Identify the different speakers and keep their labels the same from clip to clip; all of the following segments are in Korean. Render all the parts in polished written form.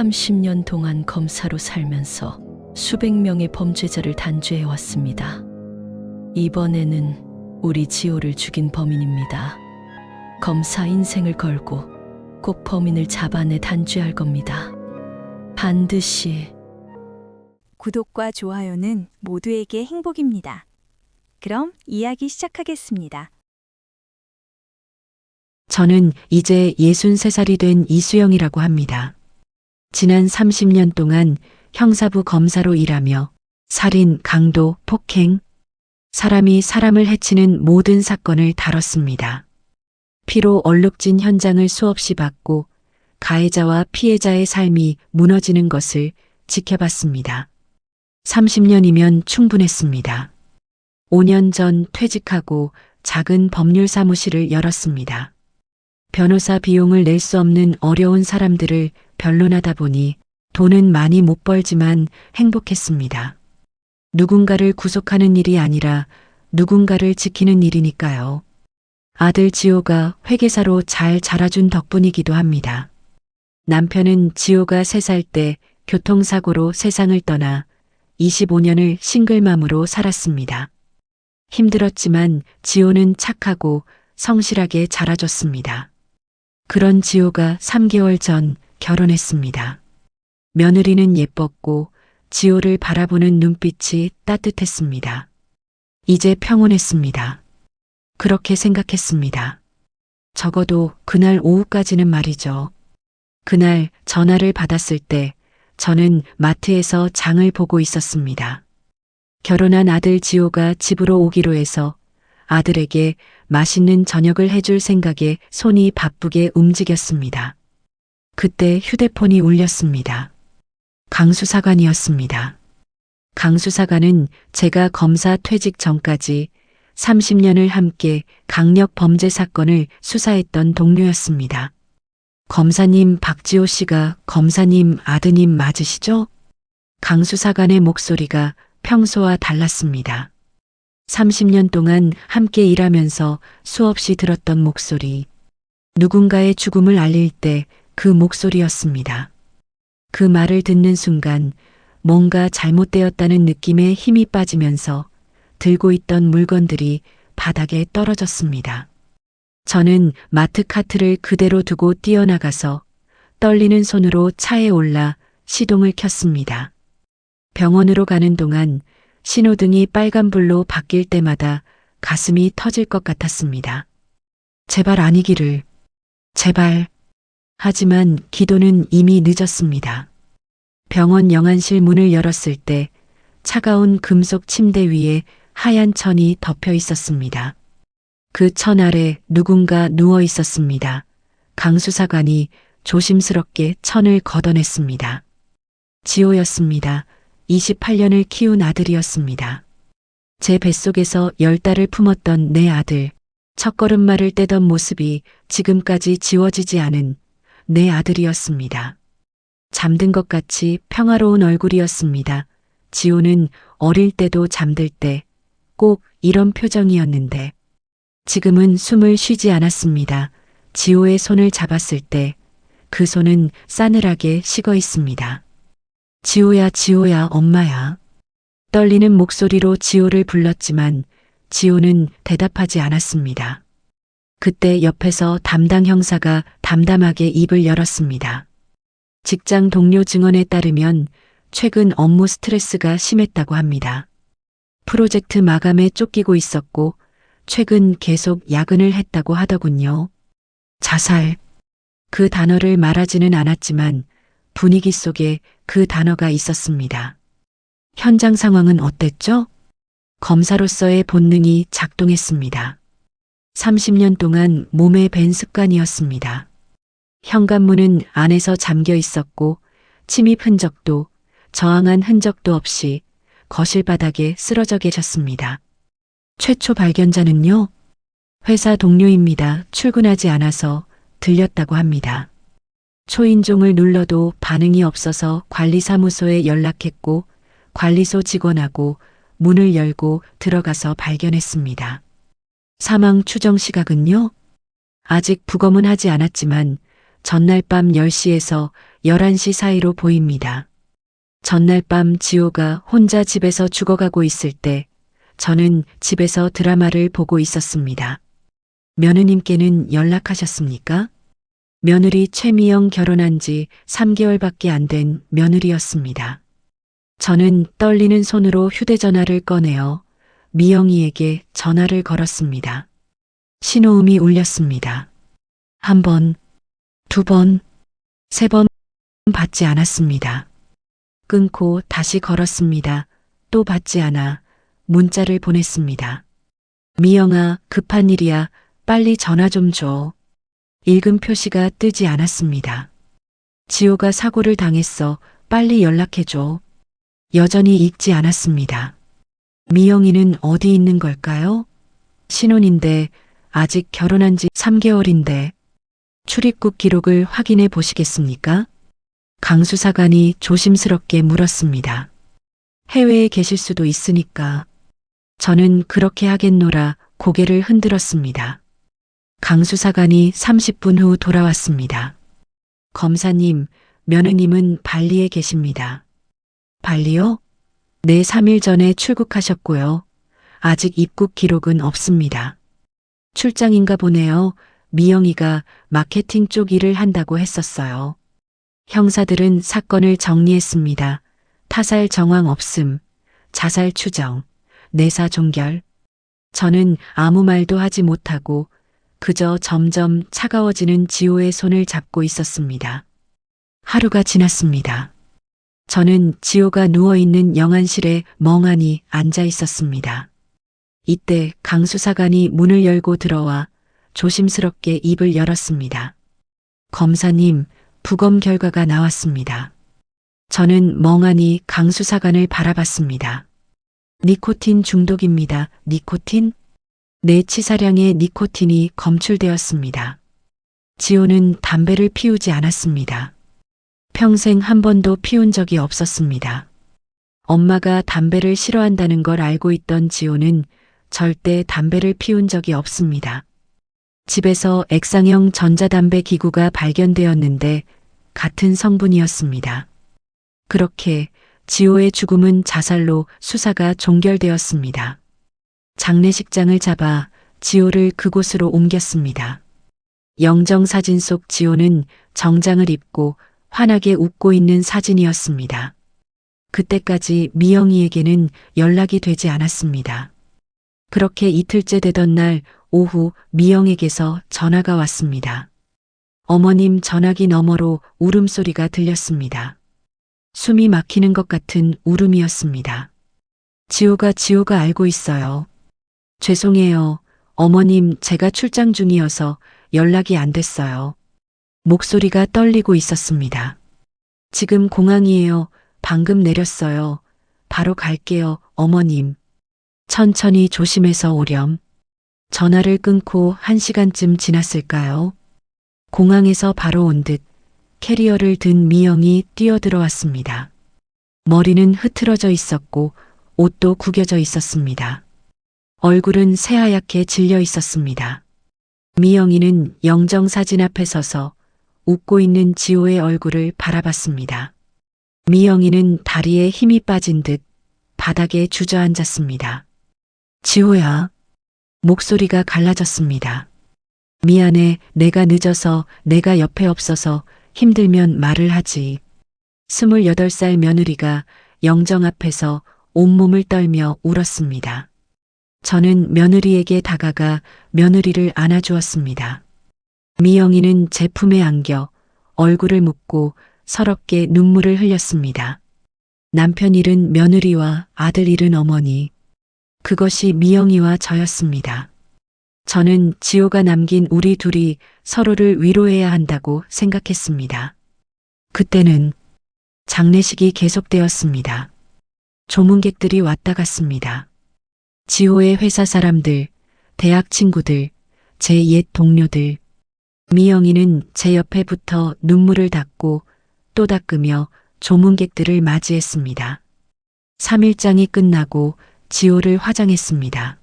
Speaker 1: 30년 동안 검사로 살면서 수백 명의 범죄자를 단죄해 왔습니다. 이번에는 우리 지호를 죽인 범인입니다. 검사 인생을 걸고 꼭 범인을 잡아내 단죄할 겁니다. 반드시.
Speaker 2: 구독과 좋아요는 모두에게 행복입니다. 그럼 이야기 시작하겠습니다.
Speaker 3: 저는 이제 63살이 된 이수영이라고 합니다. 지난 30년 동안 형사부 검사로 일하며 살인, 강도, 폭행, 사람이 사람을 해치는 모든 사건을 다뤘습니다. 피로 얼룩진 현장을 수없이 봤고 가해자와 피해자의 삶이 무너지는 것을 지켜봤습니다. 30년이면 충분했습니다. 5년 전 퇴직하고 작은 법률 사무실을 열었습니다. 변호사 비용을 낼 수 없는 어려운 사람들을 변론하다 보니 돈은 많이 못 벌지만 행복했습니다. 누군가를 구속하는 일이 아니라 누군가를 지키는 일이니까요. 아들 지호가 회계사로 잘 자라준 덕분이기도 합니다. 남편은 지호가 3살 때 교통사고로 세상을 떠나 25년을 싱글맘으로 살았습니다. 힘들었지만 지호는 착하고 성실하게 자라줬습니다. 그런 지호가 3개월 전 결혼했습니다. 며느리는 예뻤고 지호를 바라보는 눈빛이 따뜻했습니다. 이제 평온했습니다. 그렇게 생각했습니다. 적어도 그날 오후까지는 말이죠. 그날 전화를 받았을 때 저는 마트에서 장을 보고 있었습니다. 결혼한 아들 지호가 집으로 오기로 해서 아들에게 맛있는 저녁을 해줄 생각에 손이 바쁘게 움직였습니다. 그때 휴대폰이 울렸습니다. 강수사관이었습니다. 강수사관은 제가 검사 퇴직 전까지 30년을 함께 강력 범죄 사건을 수사했던 동료였습니다. 검사님, 박지호 씨가 검사님 아드님 맞으시죠? 강수사관의 목소리가 평소와 달랐습니다. 30년 동안 함께 일하면서 수없이 들었던 목소리. 누군가의 죽음을 알릴 때 그 목소리였습니다. 그 말을 듣는 순간 뭔가 잘못되었다는 느낌에 힘이 빠지면서 들고 있던 물건들이 바닥에 떨어졌습니다. 저는 마트 카트를 그대로 두고 뛰어나가서 떨리는 손으로 차에 올라 시동을 켰습니다. 병원으로 가는 동안 신호등이 빨간불로 바뀔 때마다 가슴이 터질 것 같았습니다. 제발 아니기를. 제발. 하지만 기도는 이미 늦었습니다. 병원 영안실 문을 열었을 때 차가운 금속 침대 위에 하얀 천이 덮여 있었습니다. 그 천 아래 누군가 누워 있었습니다. 강수사관이 조심스럽게 천을 걷어냈습니다. 지호였습니다. 28년을 키운 아들이었습니다. 제 뱃속에서 10달을 품었던 내 아들, 첫걸음마를 떼던 모습이 지금까지 지워지지 않은 내 아들이었습니다. 잠든 것 같이 평화로운 얼굴이었습니다. 지호는 어릴 때도 잠들 때 꼭 이런 표정이었는데 지금은 숨을 쉬지 않았습니다. 지호의 손을 잡았을 때 그 손은 싸늘하게 식어 있습니다. 지호야, 지호야, 엄마야. 떨리는 목소리로 지호를 불렀지만 지호는 대답하지 않았습니다. 그때 옆에서 담당 형사가 담담하게 입을 열었습니다. 직장 동료 증언에 따르면 최근 업무 스트레스가 심했다고 합니다. 프로젝트 마감에 쫓기고 있었고 최근 계속 야근을 했다고 하더군요. 자살. 그 단어를 말하지는 않았지만 분위기 속에 그 단어가 있었습니다. 현장 상황은 어땠죠? 검사로서의 본능이 작동했습니다. 30년 동안 몸에 밴 습관이었습니다. 현관문은 안에서 잠겨 있었고 침입 흔적도 저항한 흔적도 없이 거실 바닥에 쓰러져 계셨습니다. 최초 발견자는요? 회사 동료입니다. 출근하지 않아서 들렸다고 합니다. 초인종을 눌러도 반응이 없어서 관리사무소에 연락했고 관리소 직원하고 문을 열고 들어가서 발견했습니다. 사망 추정 시각은요? 아직 부검은 하지 않았지만 전날 밤 10시에서 11시 사이로 보입니다. 전날 밤 지호가 혼자 집에서 죽어가고 있을 때 저는 집에서 드라마를 보고 있었습니다. 며느님께는 연락하셨습니까? 며느리 최미영 결혼한 지 3개월밖에 안 된 며느리였습니다. 저는 떨리는 손으로 휴대전화를 꺼내어 미영이에게 전화를 걸었습니다. 신호음이 울렸습니다. 1번, 2번, 3번 받지 않았습니다. 끊고 다시 걸었습니다. 또 받지 않아 문자를 보냈습니다. 미영아, 급한 일이야. 빨리 전화 좀 줘. 읽음 표시가 뜨지 않았습니다. 지호가 사고를 당했어. 빨리 연락해줘. 여전히 읽지 않았습니다. 미영이는 어디 있는 걸까요? 신혼인데 아직 결혼한 지 3개월인데 출입국 기록을 확인해 보시겠습니까? 강 수사관이 조심스럽게 물었습니다. 해외에 계실 수도 있으니까. 저는 그렇게 하겠노라 고개를 흔들었습니다. 강 수사관이 30분 후 돌아왔습니다. 검사님, 며느님은 발리에 계십니다. 발리요? 네, 3일 전에 출국하셨고요. 아직 입국 기록은 없습니다. 출장인가 보네요. 미영이가 마케팅 쪽 일을 한다고 했었어요. 형사들은 사건을 정리했습니다. 타살 정황 없음, 자살 추정, 내사 종결. 저는 아무 말도 하지 못하고 그저 점점 차가워지는 지호의 손을 잡고 있었습니다. 하루가 지났습니다. 저는 지호가 누워있는 영안실에 멍하니 앉아 있었습니다. 이때 강 수사관이 문을 열고 들어와 조심스럽게 입을 열었습니다. 검사님, 부검 결과가 나왔습니다. 저는 멍하니 강 수사관을 바라봤습니다. 니코틴 중독입니다. 니코틴? 내 치사량의 니코틴이 검출되었습니다. 지호는 담배를 피우지 않았습니다. 평생 한 번도 피운 적이 없었습니다. 엄마가 담배를 싫어한다는 걸 알고 있던 지호는 절대 담배를 피운 적이 없습니다. 집에서 액상형 전자담배 기구가 발견되었는데 같은 성분이었습니다. 그렇게 지호의 죽음은 자살로 수사가 종결되었습니다. 장례식장을 잡아 지호를 그곳으로 옮겼습니다. 영정사진 속 지호는 정장을 입고 환하게 웃고 있는 사진이었습니다. 그때까지 미영이에게는 연락이 되지 않았습니다. 그렇게 이틀째 되던 날 오후 미영에게서 전화가 왔습니다. 어머님 전화기 너머로 울음소리가 들렸습니다. 숨이 막히는 것 같은 울음이었습니다. 지호가 알고 있어요. 죄송해요. 어머님, 제가 출장 중이어서 연락이 안 됐어요. 목소리가 떨리고 있었습니다. 지금 공항이에요. 방금 내렸어요. 바로 갈게요, 어머님. 천천히 조심해서 오렴. 전화를 끊고 1시간쯤 지났을까요? 공항에서 바로 온 듯 캐리어를 든 미영이 뛰어들어왔습니다. 머리는 흐트러져 있었고 옷도 구겨져 있었습니다. 얼굴은 새하얗게 질려 있었습니다. 미영이는 영정사진 앞에 서서 웃고 있는 지호의 얼굴을 바라봤습니다. 미영이는 다리에 힘이 빠진 듯 바닥에 주저앉았습니다. 지호야. 목소리가 갈라졌습니다. 미안해, 내가 늦어서, 내가 옆에 없어서 힘들면 말을 하지. 28살 며느리가 영정 앞에서 온몸을 떨며 울었습니다. 저는 며느리에게 다가가 며느리를 안아주었습니다. 미영이는 제 품에 안겨 얼굴을 묻고 서럽게 눈물을 흘렸습니다. 남편 잃은 며느리와 아들 잃은 어머니. 그것이 미영이와 저였습니다. 저는 지호가 남긴 우리 둘이 서로를 위로해야 한다고 생각했습니다. 그때는 장례식이 계속되었습니다. 조문객들이 왔다 갔습니다. 지호의 회사 사람들, 대학 친구들, 제 옛 동료들. 미영이는 제 옆에 붙어 눈물을 닦고 또 닦으며 조문객들을 맞이했습니다. 3일장이 끝나고 지호를 화장했습니다.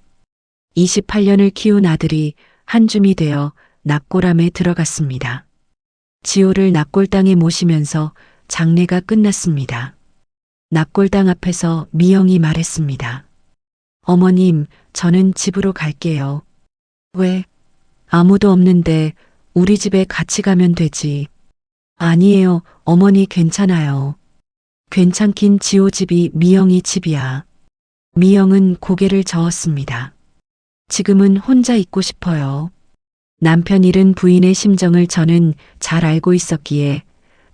Speaker 3: 28년을 키운 아들이 한 줌이 되어 납골함에 들어갔습니다. 지호를 납골당에 모시면서 장례가 끝났습니다. 납골당 앞에서 미영이 말했습니다. 어머님, 저는 집으로 갈게요. 왜? 아무도 없는데 우리 집에 같이 가면 되지. 아니에요, 어머니 괜찮아요. 괜찮긴 지호 집이 미영이 집이야. 미영은 고개를 저었습니다. 지금은 혼자 있고 싶어요. 남편 잃은 부인의 심정을 저는 잘 알고 있었기에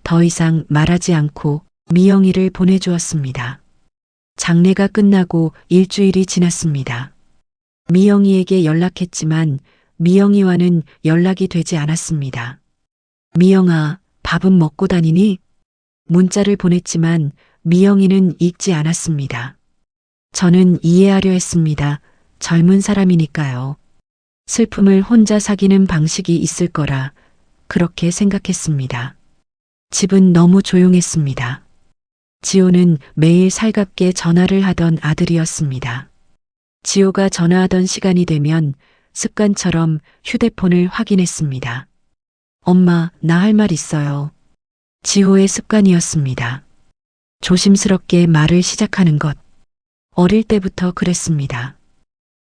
Speaker 3: 더 이상 말하지 않고 미영이를 보내주었습니다. 장례가 끝나고 일주일이 지났습니다. 미영이에게 연락했지만 미영이와는 연락이 되지 않았습니다. 미영아, 밥은 먹고 다니니? 문자를 보냈지만 미영이는 읽지 않았습니다. 저는 이해하려 했습니다. 젊은 사람이니까요. 슬픔을 혼자 사귀는 방식이 있을 거라 그렇게 생각했습니다. 집은 너무 조용했습니다. 지호는 매일 살갑게 전화를 하던 아들이었습니다. 지호가 전화하던 시간이 되면 습관처럼 휴대폰을 확인했습니다. 엄마, 나 할 말 있어요. 지호의 습관이었습니다. 조심스럽게 말을 시작하는 것. 어릴 때부터 그랬습니다.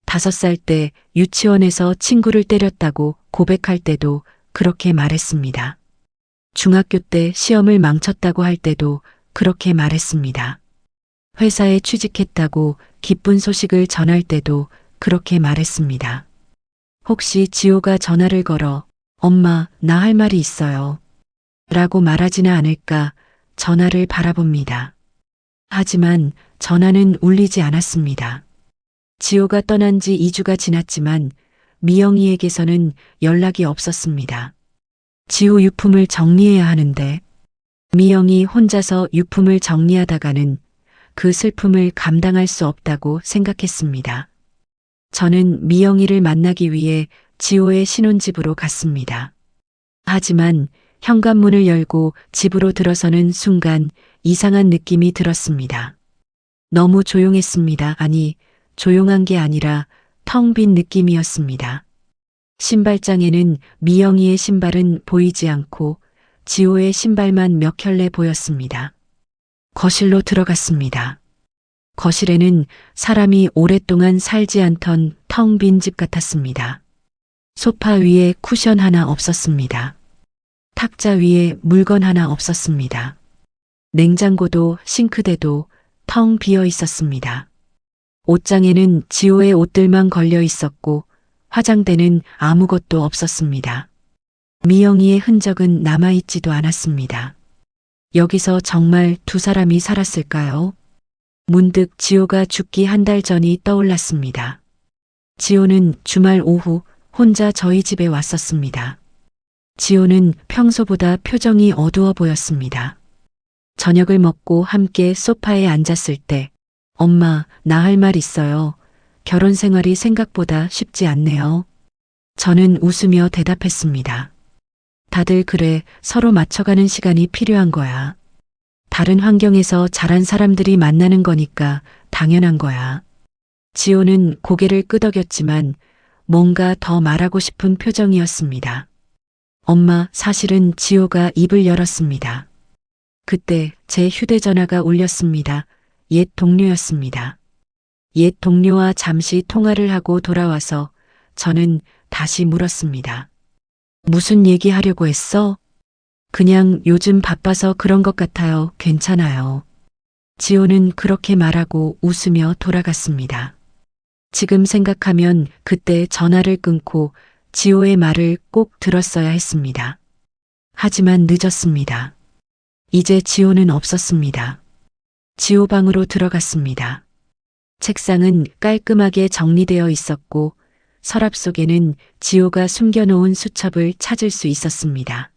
Speaker 3: 5살 때 유치원에서 친구를 때렸다고 고백할 때도 그렇게 말했습니다. 중학교 때 시험을 망쳤다고 할 때도 그렇게 말했습니다. 회사에 취직했다고 기쁜 소식을 전할 때도 그렇게 말했습니다. 혹시 지호가 전화를 걸어 엄마, 나 할 말이 있어요. 라고 말하지는 않을까 전화를 바라봅니다. 하지만 전화는 울리지 않았습니다. 지호가 떠난 지 2주가 지났지만 미영이에게서는 연락이 없었습니다. 지호 유품을 정리해야 하는데 미영이 혼자서 유품을 정리하다가는 그 슬픔을 감당할 수 없다고 생각했습니다. 저는 미영이를 만나기 위해 지호의 신혼집으로 갔습니다. 하지만 현관문을 열고 집으로 들어서는 순간 이상한 느낌이 들었습니다. 너무 조용했습니다. 아니, 조용한 게 아니라 텅 빈 느낌이었습니다. 신발장에는 미영이의 신발은 보이지 않고 지호의 신발만 몇 켤레 보였습니다. 거실로 들어갔습니다. 거실에는 사람이 오랫동안 살지 않던 텅 빈 집 같았습니다. 소파 위에 쿠션 하나 없었습니다. 탁자 위에 물건 하나 없었습니다. 냉장고도 싱크대도 텅 비어 있었습니다. 옷장에는 지호의 옷들만 걸려 있었고 화장대는 아무것도 없었습니다. 미영이의 흔적은 남아있지도 않았습니다. 여기서 정말 두 사람이 살았을까요? 문득 지호가 죽기 한 달 전이 떠올랐습니다. 지호는 주말 오후 혼자 저희 집에 왔었습니다. 지호는 평소보다 표정이 어두워 보였습니다. 저녁을 먹고 함께 소파에 앉았을 때 엄마, 나 할 말 있어요. 결혼 생활이 생각보다 쉽지 않네요. 저는 웃으며 대답했습니다. 다들 그래, 서로 맞춰가는 시간이 필요한 거야. 다른 환경에서 자란 사람들이 만나는 거니까 당연한 거야. 지호는 고개를 끄덕였지만 뭔가 더 말하고 싶은 표정이었습니다. 엄마, 사실은 지호가 입을 열었습니다. 그때 제 휴대전화가 울렸습니다. 옛 동료였습니다. 옛 동료와 잠시 통화를 하고 돌아와서 저는 다시 물었습니다. 무슨 얘기하려고 했어? 그냥 요즘 바빠서 그런 것 같아요. 괜찮아요. 지호는 그렇게 말하고 웃으며 돌아갔습니다. 지금 생각하면 그때 전화를 끊고 지호의 말을 꼭 들었어야 했습니다. 하지만 늦었습니다. 이제 지호는 없었습니다. 지호 방으로 들어갔습니다. 책상은 깔끔하게 정리되어 있었고 서랍 속에는 지호가 숨겨놓은 수첩을 찾을 수 있었습니다.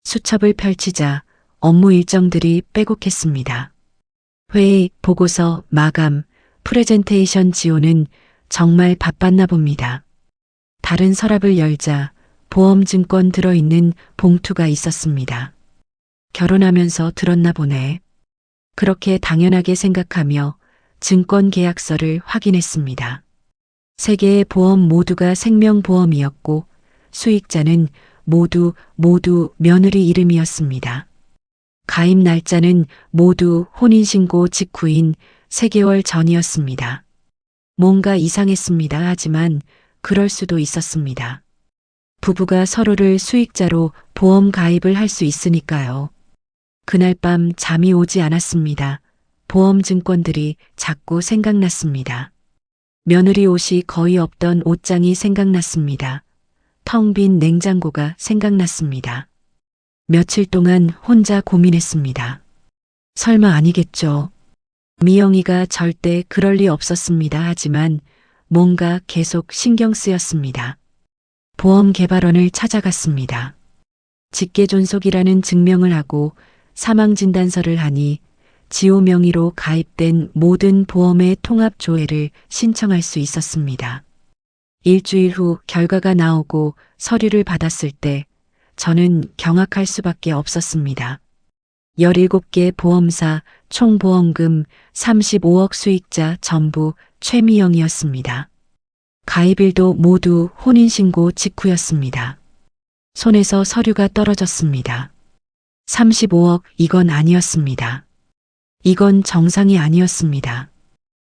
Speaker 3: 수첩을 펼치자 업무 일정들이 빼곡했습니다. 회의, 보고서, 마감, 프레젠테이션. 지호는 정말 바빴나 봅니다. 다른 서랍을 열자 보험증권 들어있는 봉투가 있었습니다. 결혼하면서 들었나 보네. 그렇게 당연하게 생각하며 증권 계약서를 확인했습니다. 세 개의 보험 모두가 생명보험이었고 수익자는 모두 며느리 이름이었습니다. 가입 날짜는 모두 혼인신고 직후인 3개월 전이었습니다. 뭔가 이상했습니다. 하지만 그럴 수도 있었습니다. 부부가 서로를 수익자로 보험 가입을 할 수 있으니까요. 그날 밤 잠이 오지 않았습니다. 보험 증권들이 자꾸 생각났습니다. 며느리 옷이 거의 없던 옷장이 생각났습니다. 텅 빈 냉장고가 생각났습니다. 며칠 동안 혼자 고민했습니다. 설마 아니겠죠. 미영이가 절대 그럴 리 없었습니다. 하지만 뭔가 계속 신경 쓰였습니다. 보험 개발원을 찾아갔습니다. 직계존속이라는 증명을 하고 사망진단서를 하니 지호 명의로 가입된 모든 보험의 통합 조회를 신청할 수 있었습니다. 일주일 후 결과가 나오고 서류를 받았을 때 저는 경악할 수밖에 없었습니다. 17개 보험사 총 보험금 35억 수익자 전부 최미영이었습니다. 가입일도 모두 혼인신고 직후였습니다. 손에서 서류가 떨어졌습니다. 35억 이건 아니었습니다. 이건 정상이 아니었습니다.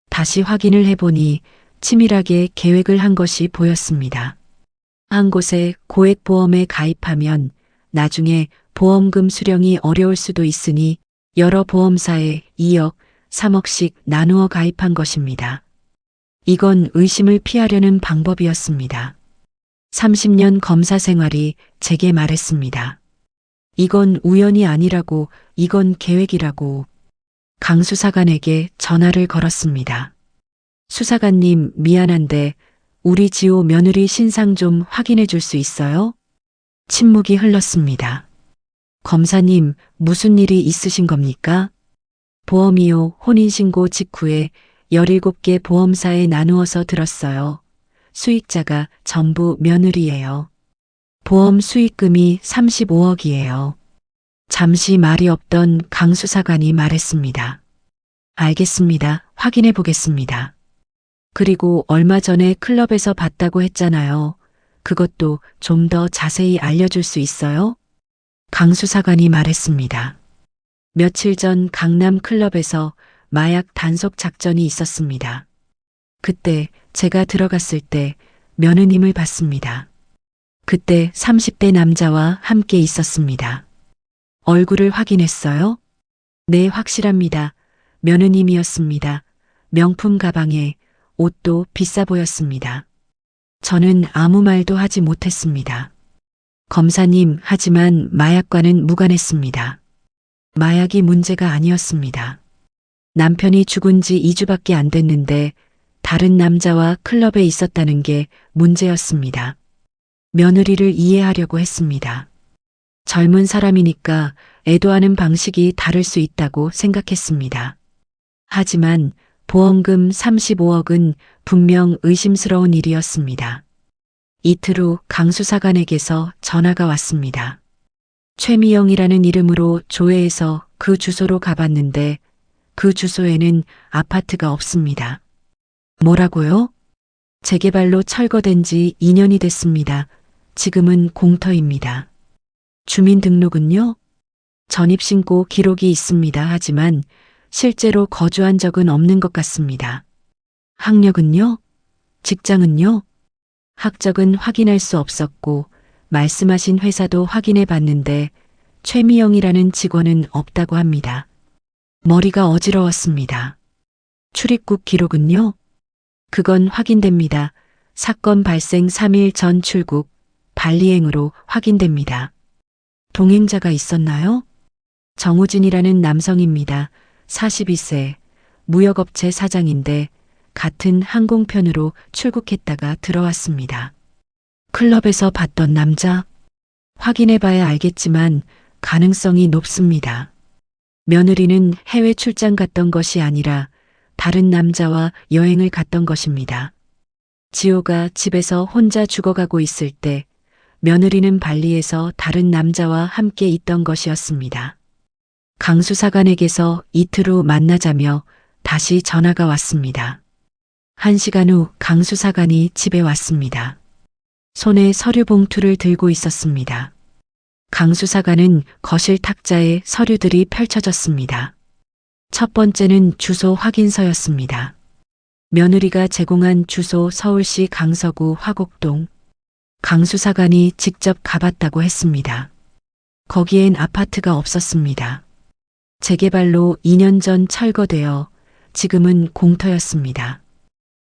Speaker 3: 다시 확인을 해보니 치밀하게 계획을 한 것이 보였습니다. 한 곳에 고액보험에 가입하면 나중에 보험금 수령이 어려울 수도 있으니 여러 보험사에 2억, 3억씩 나누어 가입한 것입니다. 이건 의심을 피하려는 방법이었습니다. 30년 검사 생활이 제게 말했습니다. 이건 우연이 아니라고, 이건 계획이라고. 강 수사관에게 전화를 걸었습니다. 수사관님, 미안한데 우리 지호 며느리 신상 좀 확인해 줄 수 있어요? 침묵이 흘렀습니다. 검사님, 무슨 일이 있으신 겁니까? 보험이요, 혼인신고 직후에 17개 보험사에 나누어서 들었어요. 수익자가 전부 며느리예요. 보험 수익금이 35억이에요. 잠시 말이 없던 강 수사관이 말했습니다. 알겠습니다. 확인해 보겠습니다. 그리고 얼마 전에 클럽에서 봤다고 했잖아요. 그것도 좀 더 자세히 알려줄 수 있어요? 강 수사관이 말했습니다. 며칠 전 강남 클럽에서 마약 단속 작전이 있었습니다. 그때 제가 들어갔을 때 며느님을 봤습니다. 그때 30대 남자와 함께 있었습니다. 얼굴을 확인했어요? 네, 확실합니다. 며느님이었습니다. 명품 가방에 옷도 비싸 보였습니다. 저는 아무 말도 하지 못했습니다. 검사님, 하지만 마약과는 무관했습니다. 마약이 문제가 아니었습니다. 남편이 죽은 지 2주밖에 안 됐는데 다른 남자와 클럽에 있었다는 게 문제였습니다. 며느리를 이해하려고 했습니다. 젊은 사람이니까 애도하는 방식이 다를 수 있다고 생각했습니다. 하지만 보험금 35억은 분명 의심스러운 일이었습니다. 이틀 후 강 수사관에게서 전화가 왔습니다. 최미영이라는 이름으로 조회해서 그 주소로 가봤는데 그 주소에는 아파트가 없습니다. 뭐라고요? 재개발로 철거된 지 2년이 됐습니다. 지금은 공터입니다. 주민등록은요? 전입신고 기록이 있습니다. 하지만 실제로 거주한 적은 없는 것 같습니다. 학력은요? 직장은요? 학적은 확인할 수 없었고 말씀하신 회사도 확인해 봤는데 최미영이라는 직원은 없다고 합니다. 머리가 어지러웠습니다. 출입국 기록은요? 그건 확인됩니다. 사건 발생 3일 전 출국, 발리행으로 확인됩니다. 동행자가 있었나요? 정우진이라는 남성입니다. 42세, 무역업체 사장인데 같은 항공편으로 출국했다가 들어왔습니다. 클럽에서 봤던 남자? 확인해봐야 알겠지만 가능성이 높습니다. 며느리는 해외 출장 갔던 것이 아니라 다른 남자와 여행을 갔던 것입니다. 지호가 집에서 혼자 죽어가고 있을 때 며느리는 발리에서 다른 남자와 함께 있던 것이었습니다. 강 수사관에게서 이틀 후 만나자며 다시 전화가 왔습니다. 1시간 후 강 수사관이 집에 왔습니다. 손에 서류 봉투를 들고 있었습니다. 강 수사관은 거실 탁자에 서류들이 펼쳐졌습니다. 첫 번째는 주소 확인서였습니다. 며느리가 제공한 주소 서울시 강서구 화곡동. 강 수사관이 직접 가봤다고 했습니다. 거기엔 아파트가 없었습니다. 재개발로 2년 전 철거되어 지금은 공터였습니다.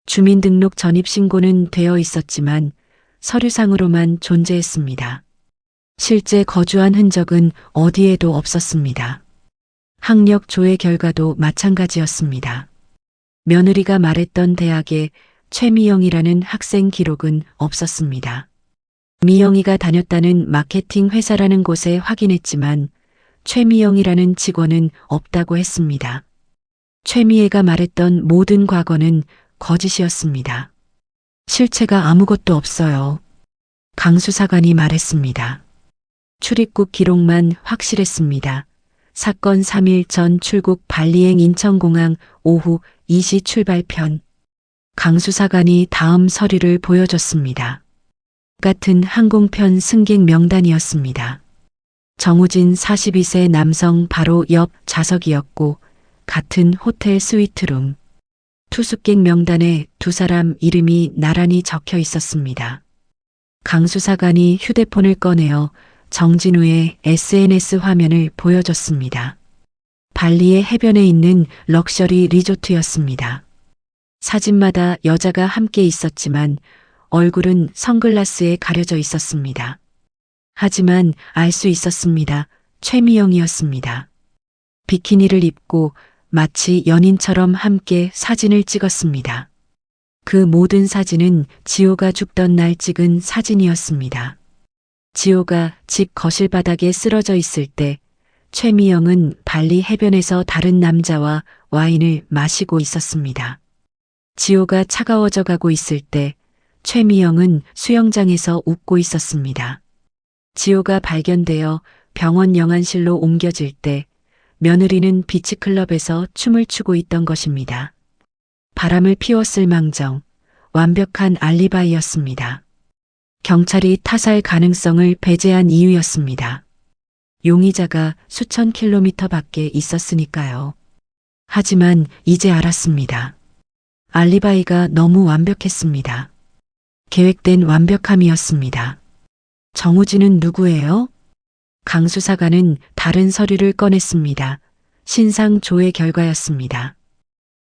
Speaker 3: 주민등록 전입신고는 되어 있었지만 서류상으로만 존재했습니다. 실제 거주한 흔적은 어디에도 없었습니다. 학력 조회 결과도 마찬가지였습니다. 며느리가 말했던 대학에 최미영이라는 학생 기록은 없었습니다. 미영이가 다녔다는 마케팅 회사라는 곳에 확인했지만 최미영이라는 직원은 없다고 했습니다. 최미애가 말했던 모든 과거는 거짓이었습니다. 실체가 아무것도 없어요. 강 수사관이 말했습니다. 출입국 기록만 확실했습니다. 사건 3일 전 출국 발리행 인천공항 오후 2시 출발편. 강 수사관이 다음 서류를 보여줬습니다. 같은 항공편 승객 명단이었습니다. 정우진 42세 남성 바로 옆 좌석이었고 같은 호텔 스위트룸. 투숙객 명단에 두 사람 이름이 나란히 적혀 있었습니다. 강 수사관이 휴대폰을 꺼내어 정진우의 SNS 화면을 보여줬습니다. 발리의 해변에 있는 럭셔리 리조트였습니다. 사진마다 여자가 함께 있었지만 얼굴은 선글라스에 가려져 있었습니다. 하지만 알 수 있었습니다. 최미영이었습니다. 비키니를 입고 마치 연인처럼 함께 사진을 찍었습니다. 그 모든 사진은 지호가 죽던 날 찍은 사진이었습니다. 지호가 집 거실 바닥에 쓰러져 있을 때 최미영은 발리 해변에서 다른 남자와 와인을 마시고 있었습니다. 지호가 차가워져 가고 있을 때 최미영은 수영장에서 웃고 있었습니다. 지호가 발견되어 병원 영안실로 옮겨질 때 며느리는 비치클럽에서 춤을 추고 있던 것입니다. 바람을 피웠을 망정, 완벽한 알리바이였습니다. 경찰이 타살 가능성을 배제한 이유였습니다. 용의자가 수천 킬로미터 밖에 있었으니까요. 하지만 이제 알았습니다. 알리바이가 너무 완벽했습니다. 계획된 완벽함이었습니다. 정우진은 누구예요? 강 수사관은 다른 서류를 꺼냈습니다. 신상 조회 결과였습니다.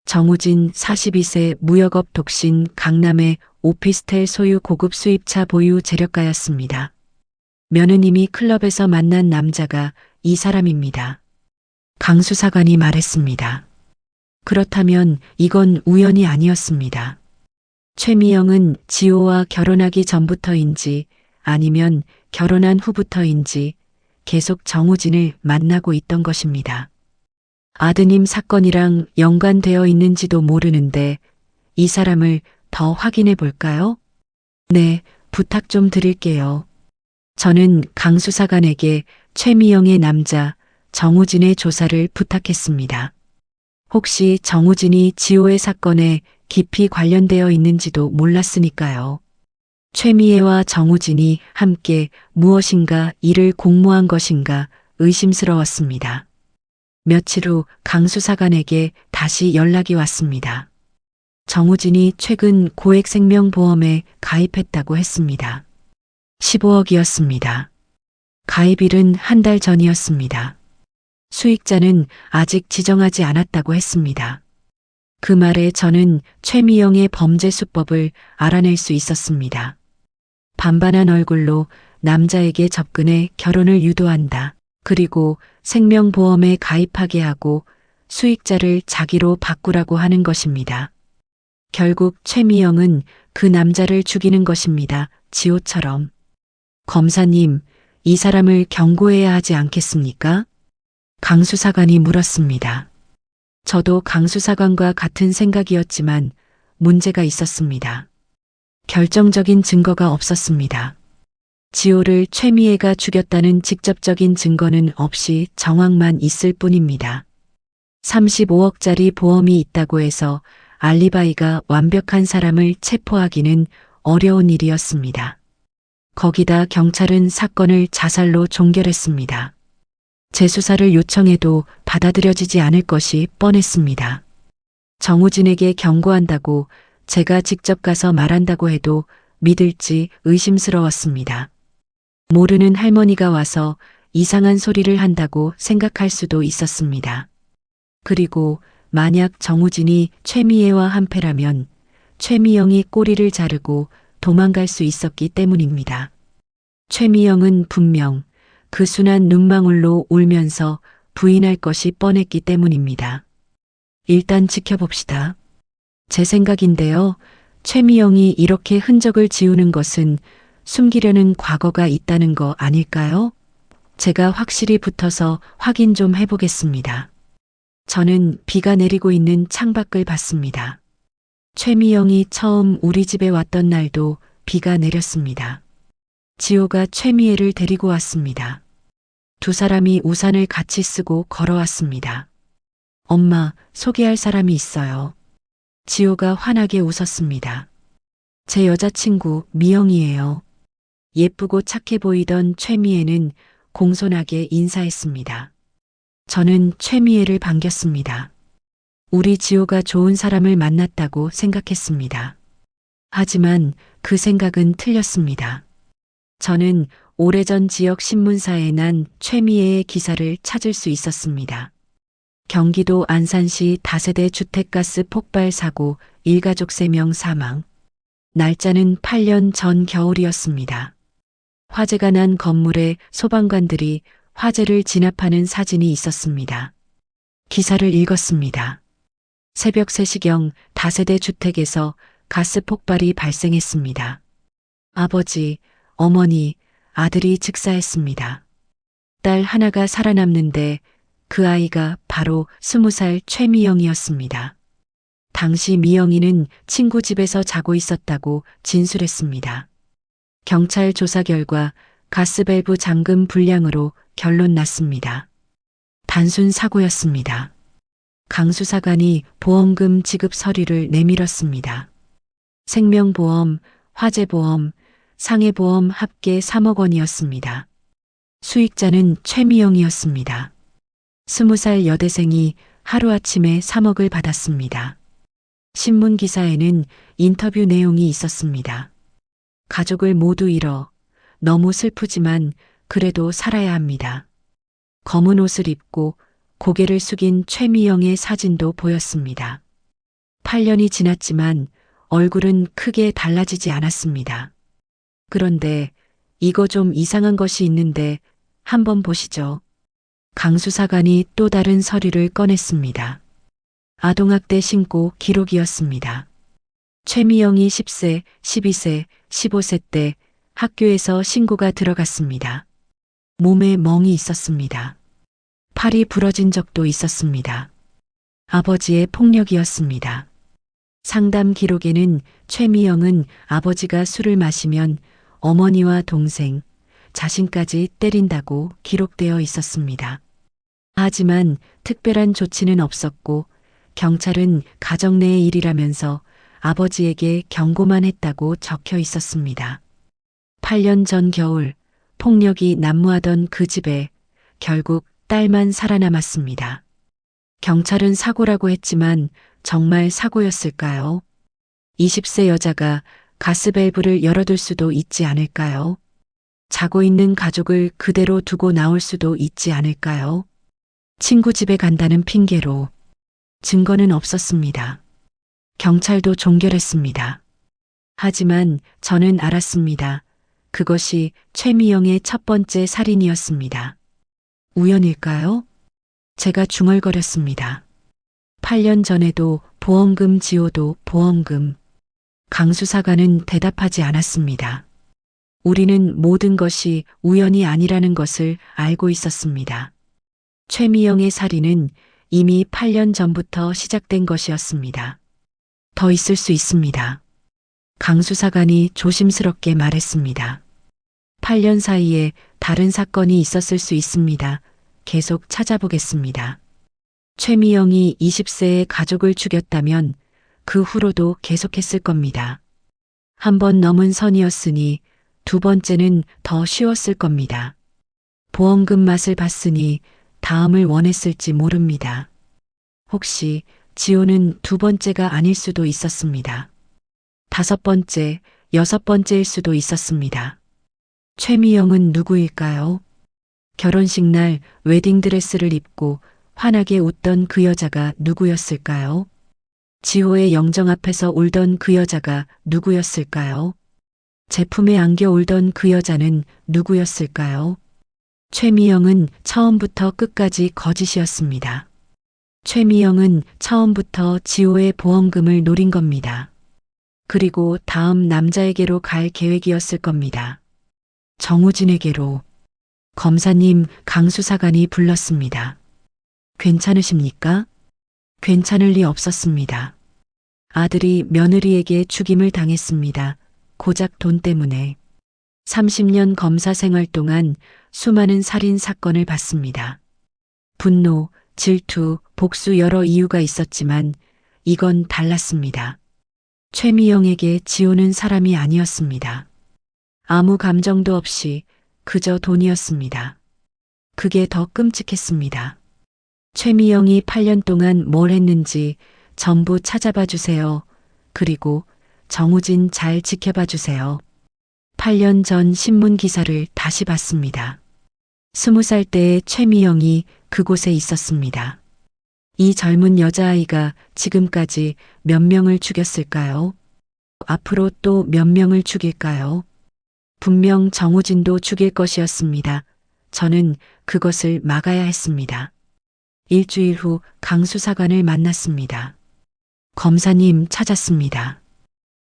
Speaker 3: 정우진 42세 무역업 독신 강남의 오피스텔 소유 고급 수입차 보유 재력가였습니다. 며느님이 클럽에서 만난 남자가 이 사람입니다. 강 수사관이 말했습니다. 그렇다면 이건 우연이 아니었습니다. 최미영은 지호와 결혼하기 전부터인지 아니면 결혼한 후부터인지 계속 정우진을 만나고 있던 것입니다. 아드님 사건이랑 연관되어 있는지도 모르는데 이 사람을 더 확인해 볼까요? 네, 부탁 좀 드릴게요. 저는 강 수사관에게 최미영의 남자 정우진의 조사를 부탁했습니다. 혹시 정우진이 지호의 사건에 깊이 관련되어 있는지도 몰랐으니까요. 최미애와 정우진이 함께 무엇인가 일을 공모한 것인가 의심스러웠습니다. 며칠 후 강 수사관에게 다시 연락이 왔습니다. 정우진이 최근 고액 생명보험에 가입했다고 했습니다. 15억이었습니다. 가입일은 한 달 전이었습니다. 수익자는 아직 지정하지 않았다고 했습니다. 그 말에 저는 최미영의 범죄 수법을 알아낼 수 있었습니다. 반반한 얼굴로 남자에게 접근해 결혼을 유도한다. 그리고 생명보험에 가입하게 하고 수익자를 자기로 바꾸라고 하는 것입니다. 결국 최미영은 그 남자를 죽이는 것입니다. 지호처럼. 검사님, 이 사람을 경고해야 하지 않겠습니까? 강 수사관이 물었습니다. 저도 강 수사관과 같은 생각이었지만 문제가 있었습니다. 결정적인 증거가 없었습니다. 지호를 최미애가 죽였다는 직접적인 증거는 없이 정황만 있을 뿐입니다. 35억짜리 보험이 있다고 해서 알리바이가 완벽한 사람을 체포하기는 어려운 일이었습니다. 거기다 경찰은 사건을 자살로 종결했습니다. 재수사를 요청해도 받아들여지지 않을 것이 뻔했습니다. 정우진에게 경고한다고 제가 직접 가서 말한다고 해도 믿을지 의심스러웠습니다. 모르는 할머니가 와서 이상한 소리를 한다고 생각할 수도 있었습니다. 그리고 만약 정우진이 최미애와 한패라면 최미영이 꼬리를 자르고 도망갈 수 있었기 때문입니다. 최미영은 분명 그 순한 눈망울로 울면서 부인할 것이 뻔했기 때문입니다. 일단 지켜봅시다. 제 생각인데요. 최미영이 이렇게 흔적을 지우는 것은 숨기려는 과거가 있다는 거 아닐까요? 제가 확실히 붙어서 확인 좀 해보겠습니다. 저는 비가 내리고 있는 창밖을 봤습니다. 최미영이 처음 우리 집에 왔던 날도 비가 내렸습니다. 지호가 최미애를 데리고 왔습니다. 두 사람이 우산을 같이 쓰고 걸어왔습니다. 엄마, 소개할 사람이 있어요. 지호가 환하게 웃었습니다. 제 여자친구 미영이에요. 예쁘고 착해 보이던 최미애는 공손하게 인사했습니다. 저는 최미애를 반겼습니다. 우리 지호가 좋은 사람을 만났다고 생각했습니다. 하지만 그 생각은 틀렸습니다. 저는 오래전 지역 신문사에 난 최미애의 기사를 찾을 수 있었습니다. 경기도 안산시 다세대 주택가스 폭발 사고 일가족 3명 사망. 날짜는 8년 전 겨울이었습니다. 화재가 난 건물에 소방관들이 화재를 진압하는 사진이 있었습니다. 기사를 읽었습니다. 새벽 3시경 다세대 주택에서 가스 폭발이 발생했습니다. 아버지, 어머니, 아들이 즉사했습니다. 딸 하나가 살아남는데 그 아이가 바로 20살 최미영이었습니다. 당시 미영이는 친구 집에서 자고 있었다고 진술했습니다. 경찰 조사 결과 가스밸브 잠금 불량으로 결론 났습니다. 단순 사고였습니다. 강 수사관이 보험금 지급 서류를 내밀었습니다. 생명보험, 화재보험, 상해보험 합계 3억 원이었습니다. 수익자는 최미영이었습니다. 20살 여대생이 하루아침에 3억을 받았습니다. 신문 기사에는 인터뷰 내용이 있었습니다. 가족을 모두 잃어 너무 슬프지만 그래도 살아야 합니다. 검은 옷을 입고 고개를 숙인 최미영의 사진도 보였습니다. 8년이 지났지만 얼굴은 크게 달라지지 않았습니다. 그런데 이거 좀 이상한 것이 있는데 한번 보시죠. 강 수사관이 또 다른 서류를 꺼냈습니다. 아동학대 신고 기록이었습니다. 최미영이 10세, 12세, 15세 때 학교에서 신고가 들어갔습니다. 몸에 멍이 있었습니다. 팔이 부러진 적도 있었습니다. 아버지의 폭력이었습니다. 상담 기록에는 최미영은 아버지가 술을 마시면 어머니와 동생, 자신까지 때린다고 기록되어 있었습니다. 하지만 특별한 조치는 없었고 경찰은 가정 내의 일이라면서 아버지에게 경고만 했다고 적혀 있었습니다. 8년 전 겨울 폭력이 난무하던 그 집에 결국 딸만 살아남았습니다. 경찰은 사고라고 했지만 정말 사고였을까요? 20세 여자가 가스밸브를 열어둘 수도 있지 않을까요? 자고 있는 가족을 그대로 두고 나올 수도 있지 않을까요? 친구 집에 간다는 핑계로 증거는 없었습니다. 경찰도 종결했습니다. 하지만 저는 알았습니다. 그것이 최미영의 첫 번째 살인이었습니다. 우연일까요? 제가 중얼거렸습니다. 8년 전에도 보험금 지호도 보험금. 강 수사관은 대답하지 않았습니다. 우리는 모든 것이 우연이 아니라는 것을 알고 있었습니다. 최미영의 살인은 이미 8년 전부터 시작된 것이었습니다. 더 있을 수 있습니다. 강 수사관이 조심스럽게 말했습니다. 8년 사이에 다른 사건이 있었을 수 있습니다. 계속 찾아보겠습니다. 최미영이 20세의 가족을 죽였다면 그 후로도 계속했을 겁니다. 한 번 넘은 선이었으니 두 번째는 더 쉬웠을 겁니다. 보험금 맛을 봤으니 다음을 원했을지 모릅니다. 혹시 지호는 두 번째가 아닐 수도 있었습니다. 다섯 번째, 여섯 번째일 수도 있었습니다. 최미영은 누구일까요? 결혼식 날 웨딩드레스를 입고 환하게 웃던 그 여자가 누구였을까요? 지호의 영정 앞에서 울던 그 여자가 누구였을까요? 제품에 안겨 울던 그 여자는 누구였을까요? 최미영은 처음부터 끝까지 거짓이었습니다. 최미영은 처음부터 지호의 보험금을 노린 겁니다. 그리고 다음 남자에게로 갈 계획이었을 겁니다. 정우진에게로. 검사님, 강 수사관이 불렀습니다. 괜찮으십니까? 괜찮을 리 없었습니다. 아들이 며느리에게 죽임을 당했습니다. 고작 돈 때문에. 30년 검사 생활 동안 수많은 살인 사건을 봤습니다. 분노, 질투, 복수 여러 이유가 있었지만 이건 달랐습니다. 최미영에게 지호는 사람이 아니었습니다. 아무 감정도 없이 그저 돈이었습니다. 그게 더 끔찍했습니다. 최미영이 8년 동안 뭘 했는지 전부 찾아봐 주세요. 그리고 정우진 잘 지켜봐 주세요. 8년 전 신문 기사를 다시 봤습니다. 20살 때의 최미영이 그곳에 있었습니다. 이 젊은 여자아이가 지금까지 몇 명을 죽였을까요? 앞으로 또 몇 명을 죽일까요? 분명 정우진도 죽일 것이었습니다. 저는 그것을 막아야 했습니다. 일주일 후 강 수사관을 만났습니다. 검사님 찾았습니다.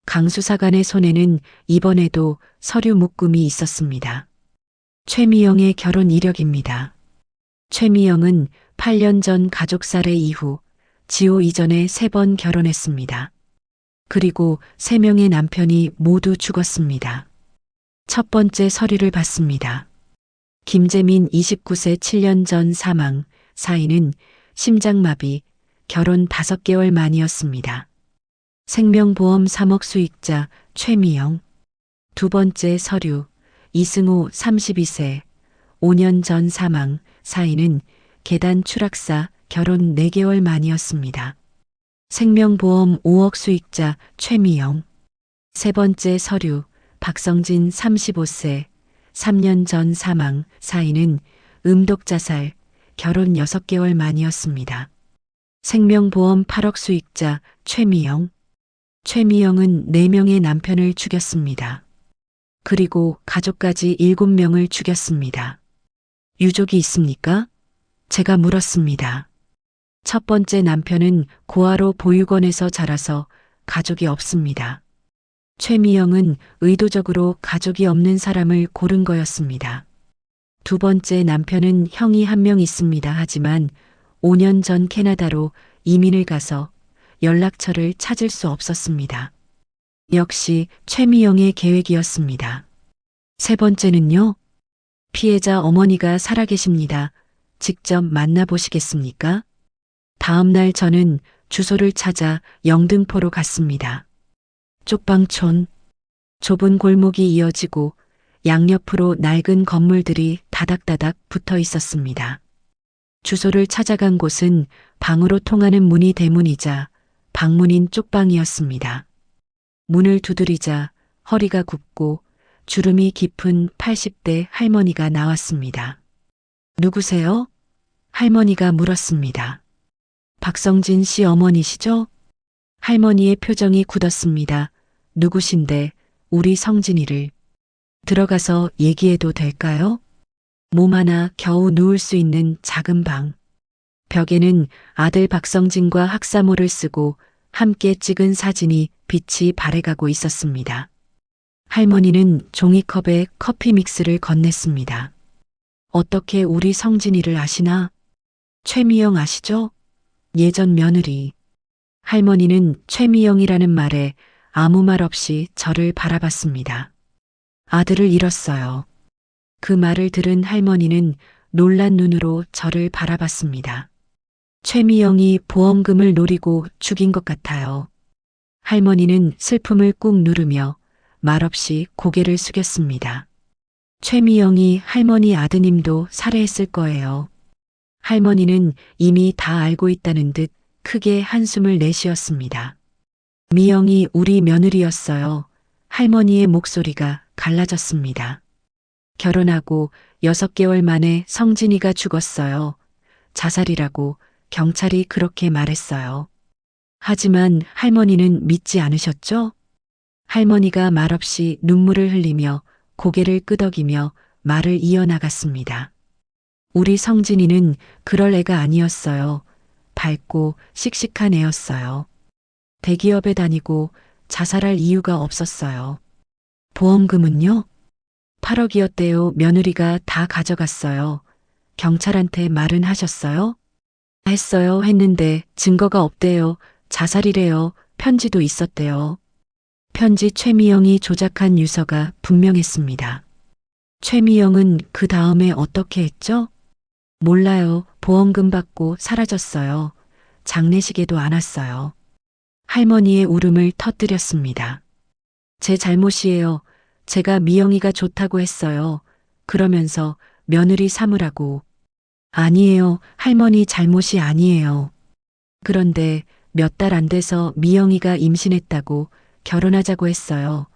Speaker 3: 강 수사관의 손에는 이번에도 서류 묶음이 있었습니다. 최미영의 결혼 이력입니다. 최미영은 8년 전 가족 살해 이후 지호 이전에 3번 결혼했습니다. 그리고 3명의 남편이 모두 죽었습니다. 첫 번째 서류를 봤습니다. 김재민 29세 7년 전 사망, 사인은 심장마비, 결혼 5개월 만이었습니다. 생명보험 3억 수익자 최미영. 두 번째 서류, 이승호 32세, 5년 전 사망, 사인은 계단 추락사, 결혼 4개월 만이었습니다. 생명보험 5억 수익자 최미영. 세 번째 서류, 박성진 35세, 3년 전 사망, 사인은 음독자살, 결혼 6개월 만이었습니다. 생명보험 8억 수익자 최미영. 최미영은 4명의 남편을 죽였습니다. 그리고 가족까지 7명을 죽였습니다. 유족이 있습니까? 제가 물었습니다. 첫 번째 남편은 고아로 보육원에서 자라서 가족이 없습니다. 최미영은 의도적으로 가족이 없는 사람을 고른 거였습니다. 두 번째 남편은 형이 1명 있습니다. 하지만 5년 전 캐나다로 이민을 가서 연락처를 찾을 수 없었습니다. 역시 최미영의 계획이었습니다. 세 번째는요? 피해자 어머니가 살아계십니다. 직접 만나보시겠습니까? 다음 날 저는 주소를 찾아 영등포로 갔습니다. 쪽방촌. 좁은 골목이 이어지고 양옆으로 낡은 건물들이 다닥다닥 붙어 있었습니다. 주소를 찾아간 곳은 방으로 통하는 문이 대문이자 방문인 쪽방이었습니다. 문을 두드리자 허리가 굽고 주름이 깊은 80대 할머니가 나왔습니다. 누구세요? 할머니가 물었습니다. 박성진 씨 어머니시죠? 할머니의 표정이 굳었습니다. 누구신데 우리 성진이를. 들어가서 얘기해도 될까요? 몸 하나 겨우 누울 수 있는 작은 방. 벽에는 아들 박성진과 학사모를 쓰고 함께 찍은 사진이 빛이 발해가고 있었습니다. 할머니는 종이컵에 커피 믹스를 건넸습니다. 어떻게 우리 성진이를 아시나? 최미영 아시죠? 예전 며느리. 할머니는 최미영이라는 말에 아무 말 없이 저를 바라봤습니다. 아들을 잃었어요. 그 말을 들은 할머니는 놀란 눈으로 저를 바라봤습니다. 최미영이 보험금을 노리고 죽인 것 같아요. 할머니는 슬픔을 꾹 누르며 말없이 고개를 숙였습니다. 최미영이 할머니 아드님도 살해했을 거예요. 할머니는 이미 다 알고 있다는 듯 크게 한숨을 내쉬었습니다. 미영이 우리 며느리였어요. 할머니의 목소리가 갈라졌습니다. 결혼하고 6개월 만에 성진이가 죽었어요. 자살이라고 경찰이 그렇게 말했어요. 하지만 할머니는 믿지 않으셨죠? 할머니가 말없이 눈물을 흘리며 고개를 끄덕이며 말을 이어나갔습니다. 우리 성진이는 그럴 애가 아니었어요. 밝고 씩씩한 애였어요. 대기업에 다니고 자살할 이유가 없었어요. 보험금은요? 8억이었대요. 며느리가 다 가져갔어요. 경찰한테 말은 하셨어요? 했어요. 했는데 증거가 없대요. 자살이래요. 편지도 있었대요. 편지 최미영이 조작한 유서가 분명했습니다. 최미영은 그 다음에 어떻게 했죠? 몰라요. 보험금 받고 사라졌어요. 장례식에도 안 왔어요. 할머니의 울음을 터뜨렸습니다. 제 잘못이에요. 제가 미영이가 좋다고 했어요. 그러면서 며느리 삼으라고. 아니에요. 할머니 잘못이 아니에요. 그런데 몇 달 안 돼서 미영이가 임신했다고 결혼하자고 했어요.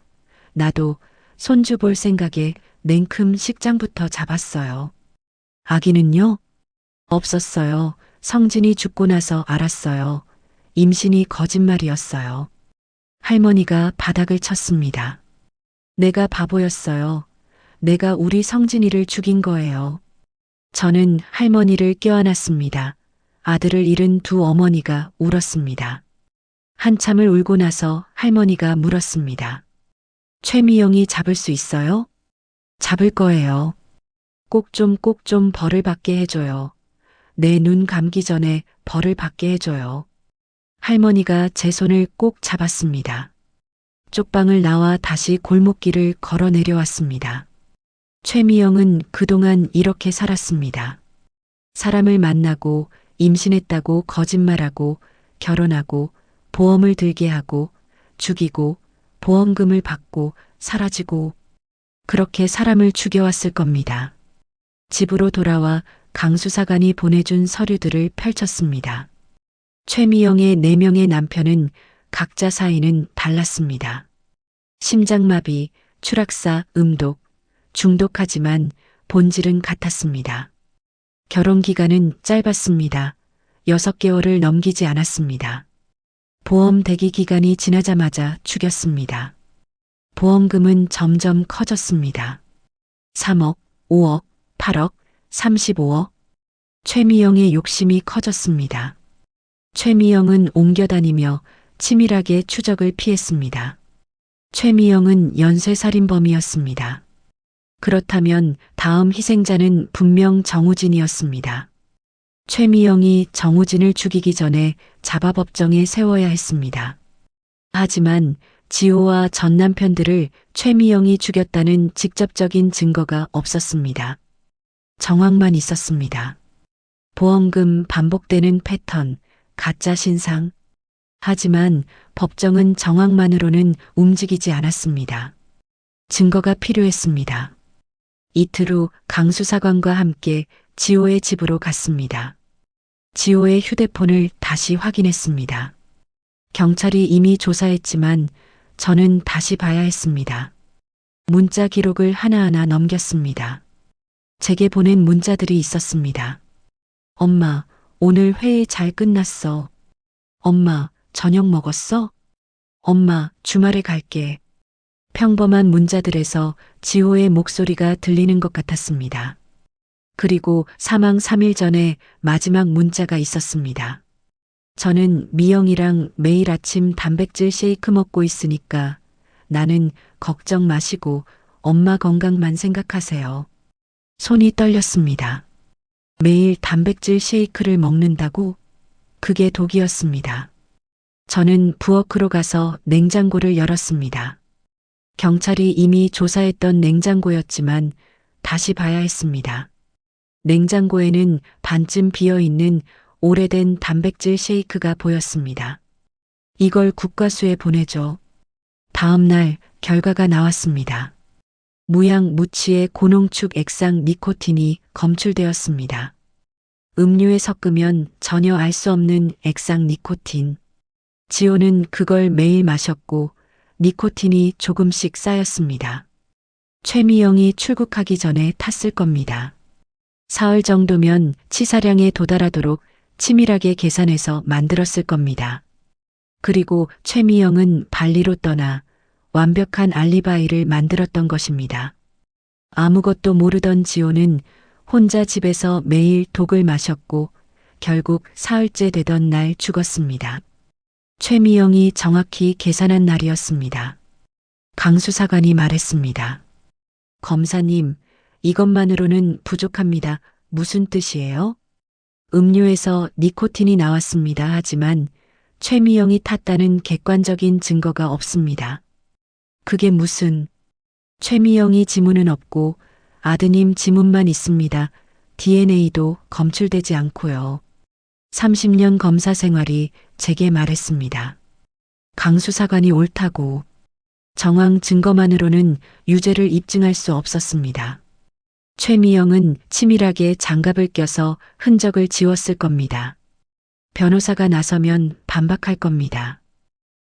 Speaker 3: 나도 손주 볼 생각에 냉큼 식장부터 잡았어요. 아기는요? 없었어요. 성진이 죽고 나서 알았어요. 임신이 거짓말이었어요. 할머니가 바닥을 쳤습니다. 내가 바보였어요. 내가 우리 성진이를 죽인 거예요. 저는 할머니를 껴안았습니다. 아들을 잃은 두 어머니가 울었습니다. 한참을 울고 나서 할머니가 물었습니다. 최미영이 잡을 수 있어요? 잡을 거예요. 꼭 좀 벌을 받게 해줘요. 내 눈 감기 전에 벌을 받게 해줘요. 할머니가 제 손을 꼭 잡았습니다. 쪽방을 나와 다시 골목길을 걸어 내려왔습니다. 최미영은 그동안 이렇게 살았습니다. 사람을 만나고 임신했다고 거짓말하고 결혼하고 보험을 들게 하고 죽이고 보험금을 받고 사라지고 그렇게 사람을 죽여왔을 겁니다. 집으로 돌아와 강수사관이 보내준 서류들을 펼쳤습니다. 최미영의 4명의 남편은 각자 사이는 달랐습니다. 심장마비, 추락사, 음독, 중독하지만 본질은 같았습니다. 결혼 기간은 짧았습니다. 6개월을 넘기지 않았습니다. 보험 대기 기간이 지나자마자 죽였습니다. 보험금은 점점 커졌습니다. 3억, 5억, 8억, 35억. 최미영의 욕심이 커졌습니다. 최미영은 옮겨다니며 치밀하게 추적을 피했습니다. 최미영은 연쇄살인범이었습니다. 그렇다면 다음 희생자는 분명 정우진이었습니다. 최미영이 정우진을 죽이기 전에 자바법정에 세워야 했습니다. 하지만 지호와 전 남편들을 최미영이 죽였다는 직접적인 증거가 없었습니다. 정황만 있었습니다. 보험금 반복되는 패턴, 가짜 신상. 하지만 법정은 정황만으로는 움직이지 않았습니다. 증거가 필요했습니다. 이틀 후 강수사관과 함께 지호의 집으로 갔습니다. 지호의 휴대폰을 다시 확인했습니다. 경찰이 이미 조사했지만 저는 다시 봐야 했습니다. 문자 기록을 하나하나 넘겼습니다. 제게 보낸 문자들이 있었습니다. 엄마, 오늘 회의 잘 끝났어. 엄마, 저녁 먹었어? 엄마, 주말에 갈게. 평범한 문자들에서 지호의 목소리가 들리는 것 같았습니다. 그리고 사망 3일 전에 마지막 문자가 있었습니다. 저는 미영이랑 매일 아침 단백질 쉐이크 먹고 있으니까 나는 걱정 마시고 엄마 건강만 생각하세요. 손이 떨렸습니다. 매일 단백질 쉐이크를 먹는다고? 그게 독이었습니다. 저는 부엌으로 가서 냉장고를 열었습니다. 경찰이 이미 조사했던 냉장고였지만 다시 봐야 했습니다. 냉장고에는 반쯤 비어있는 오래된 단백질 쉐이크가 보였습니다. 이걸 국과수에 보내줘. 다음 날 결과가 나왔습니다. 무향 무취의 고농축 액상 니코틴이 검출되었습니다. 음료에 섞으면 전혀 알 수 없는 액상 니코틴. 지호는 그걸 매일 마셨고 니코틴이 조금씩 쌓였습니다. 최미영이 출국하기 전에 탔을 겁니다. 사흘 정도면 치사량에 도달하도록 치밀하게 계산해서 만들었을 겁니다. 그리고 최미영은 발리로 떠나 완벽한 알리바이를 만들었던 것입니다. 아무것도 모르던 지호는 혼자 집에서 매일 독을 마셨고 결국 사흘째 되던 날 죽었습니다. 최미영이 정확히 계산한 날이었습니다. 강 수사관이 말했습니다. 검사님, 이것만으로는 부족합니다. 무슨 뜻이에요? 음료에서 니코틴이 나왔습니다. 하지만 최미영이 탔다는 객관적인 증거가 없습니다. 그게 무슨... 최미영이 지문은 없고 아드님 지문만 있습니다. DNA도 검출되지 않고요. 30년 검사 생활이 제게 말했습니다. 강 수사관이 옳다고. 정황 증거만으로는 유죄를 입증할 수 없었습니다. 최미영은 치밀하게 장갑을 껴서 흔적을 지웠을 겁니다. 변호사가 나서면 반박할 겁니다.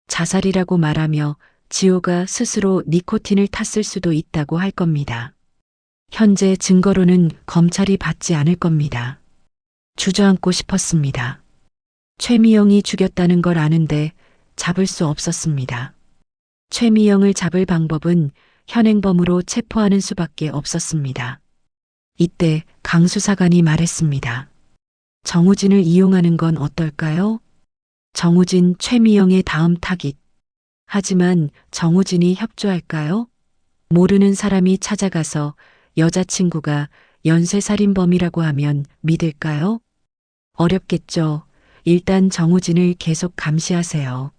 Speaker 3: 자살이라고 말하며 지호가 스스로 니코틴을 탔을 수도 있다고 할 겁니다. 현재 증거로는 검찰이 받지 않을 겁니다. 주저앉고 싶었습니다. 최미영이 죽였다는 걸 아는데 잡을 수 없었습니다. 최미영을 잡을 방법은 현행범으로 체포하는 수밖에 없었습니다. 이때 강 수사관이 말했습니다. 정우진을 이용하는 건 어떨까요? 정우진 최미영의 다음 타깃. 하지만 정우진이 협조할까요? 모르는 사람이 찾아가서 여자친구가 연쇄살인범이라고 하면 믿을까요? 어렵겠죠. 일단 정우진을 계속 감시하세요.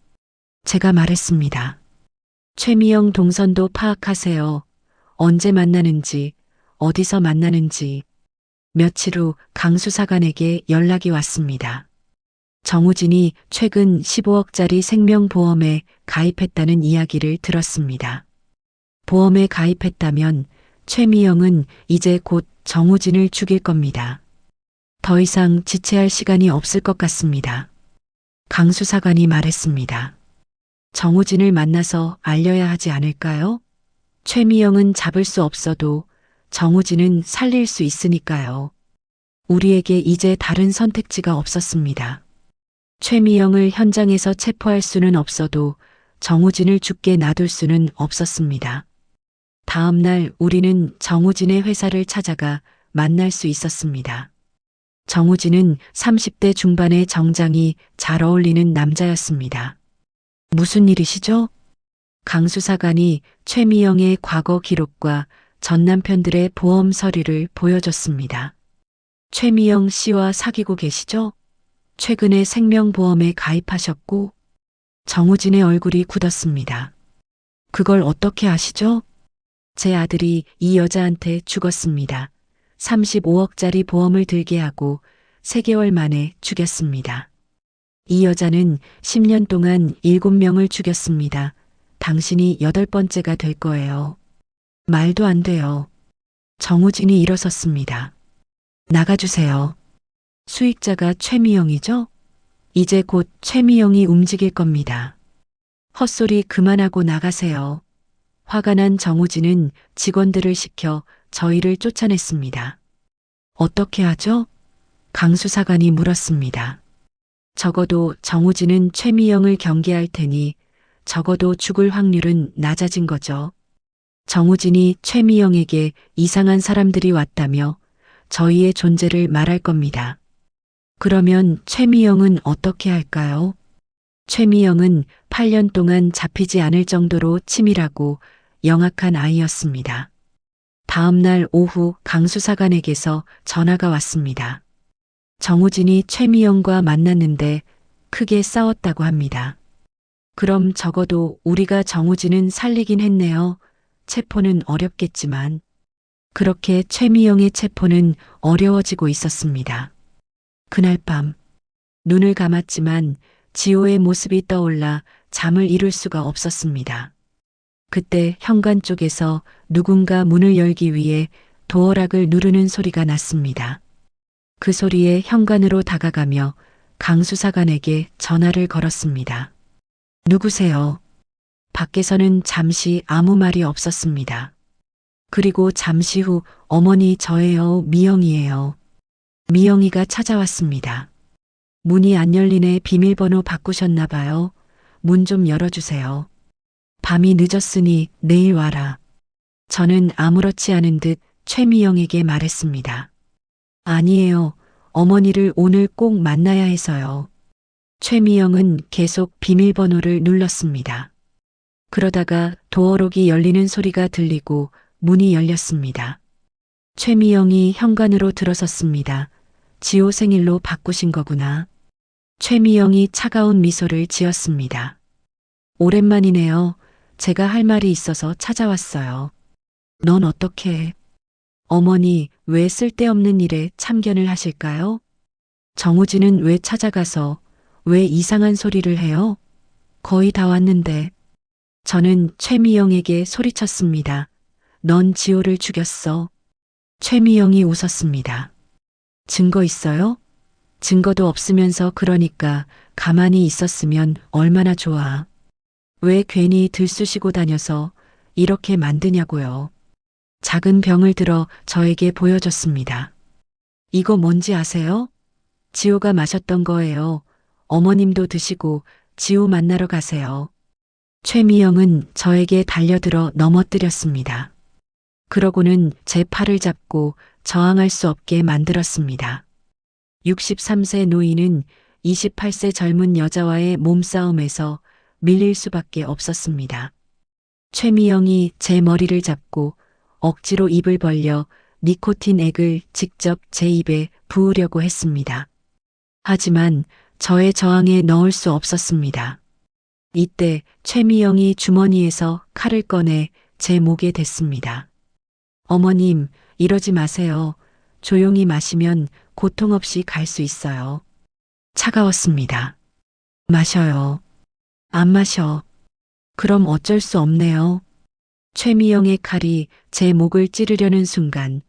Speaker 3: 제가 말했습니다. 최미영 동선도 파악하세요. 언제 만나는지, 어디서 만나는지. 며칠 후 강 수사관에게 연락이 왔습니다. 정우진이 최근 15억짜리 생명보험에 가입했다는 이야기를 들었습니다. 보험에 가입했다면 최미영은 이제 곧 정우진을 죽일 겁니다. 더 이상 지체할 시간이 없을 것 같습니다. 강 수사관이 말했습니다. 정우진을 만나서 알려야 하지 않을까요? 최미영은 잡을 수 없어도 정우진은 살릴 수 있으니까요. 우리에게 이제 다른 선택지가 없었습니다. 최미영을 현장에서 체포할 수는 없어도 정우진을 죽게 놔둘 수는 없었습니다. 다음 날 우리는 정우진의 회사를 찾아가 만날 수 있었습니다. 정우진은 30대 중반의 정장이 잘 어울리는 남자였습니다. 무슨 일이시죠? 강 수사관이 최미영의 과거 기록과 전 남편들의 보험 서류를 보여줬습니다. 최미영 씨와 사귀고 계시죠? 최근에 생명보험에 가입하셨고 정우진의 얼굴이 굳었습니다. 그걸 어떻게 아시죠? 제 아들이 이 여자한테 죽었습니다. 35억짜리 보험을 들게 하고 3개월 만에 죽였습니다. 이 여자는 10년 동안 7명을 죽였습니다. 당신이 8번째가 될 거예요. 말도 안 돼요. 정우진이 일어섰습니다. 나가주세요. 수익자가 최미영이죠? 이제 곧 최미영이 움직일 겁니다. 헛소리 그만하고 나가세요. 화가 난 정우진은 직원들을 시켜 저희를 쫓아냈습니다. 어떻게 하죠? 강 수사관이 물었습니다. 적어도 정우진은 최미영을 경계할 테니 적어도 죽을 확률은 낮아진 거죠. 정우진이 최미영에게 이상한 사람들이 왔다며 저희의 존재를 말할 겁니다. 그러면 최미영은 어떻게 할까요? 최미영은 8년 동안 잡히지 않을 정도로 치밀하고 영악한 아이였습니다. 다음 날 오후 강 수사관에게서 전화가 왔습니다. 정우진이 최미영과 만났는데 크게 싸웠다고 합니다. 그럼 적어도 우리가 정우진은 살리긴 했네요. 체포는 어렵겠지만. 그렇게 최미영의 체포는 어려워지고 있었습니다. 그날 밤 눈을 감았지만 지호의 모습이 떠올라 잠을 이룰 수가 없었습니다. 그때 현관 쪽에서 누군가 문을 열기 위해 도어락을 누르는 소리가 났습니다. 그 소리에 현관으로 다가가며 강 수사관에게 전화를 걸었습니다. 누구세요? 밖에서는 잠시 아무 말이 없었습니다. 그리고 잠시 후 어머니 저예요. 미영이에요. 미영이가 찾아왔습니다. 문이 안 열리네. 비밀번호 바꾸셨나 봐요. 문 좀 열어주세요. 밤이 늦었으니 내일 와라. 저는 아무렇지 않은 듯 최미영에게 말했습니다. 아니에요. 어머니를 오늘 꼭 만나야 해서요. 최미영은 계속 비밀번호를 눌렀습니다. 그러다가 도어록이 열리는 소리가 들리고 문이 열렸습니다. 최미영이 현관으로 들어섰습니다. 지호 생일로 바꾸신 거구나. 최미영이 차가운 미소를 지었습니다. 오랜만이네요. 제가 할 말이 있어서 찾아왔어요. 넌 어떻게 해? 어머니 왜 쓸데없는 일에 참견을 하실까요? 정우진은 왜 찾아가서 왜 이상한 소리를 해요? 거의 다 왔는데. 저는 최미영에게 소리쳤습니다. 넌 지호를 죽였어. 최미영이 웃었습니다. 증거 있어요? 증거도 없으면서 그러니까 가만히 있었으면 얼마나 좋아. 왜 괜히 들쑤시고 다녀서 이렇게 만드냐고요. 작은 병을 들어 저에게 보여줬습니다. 이거 뭔지 아세요? 지호가 마셨던 거예요. 어머님도 드시고 지호 만나러 가세요. 최미영은 저에게 달려들어 넘어뜨렸습니다. 그러고는 제 팔을 잡고 저항할 수 없게 만들었습니다. 63세 노인은 28세 젊은 여자와의 몸싸움에서 밀릴 수밖에 없었습니다. 최미영이 제 머리를 잡고 억지로 입을 벌려 니코틴 액을 직접 제 입에 부으려고 했습니다. 하지만 저의 저항에 넣을 수 없었습니다. 이때 최미영이 주머니에서 칼을 꺼내 제 목에 댔습니다. 어머님, 이러지 마세요. 조용히 마시면 고통 없이 갈 수 있어요. 차가웠습니다. 마셔요. 안 마셔. 그럼 어쩔 수 없네요. 최미영의 칼이 제 목을 찌르려는 순간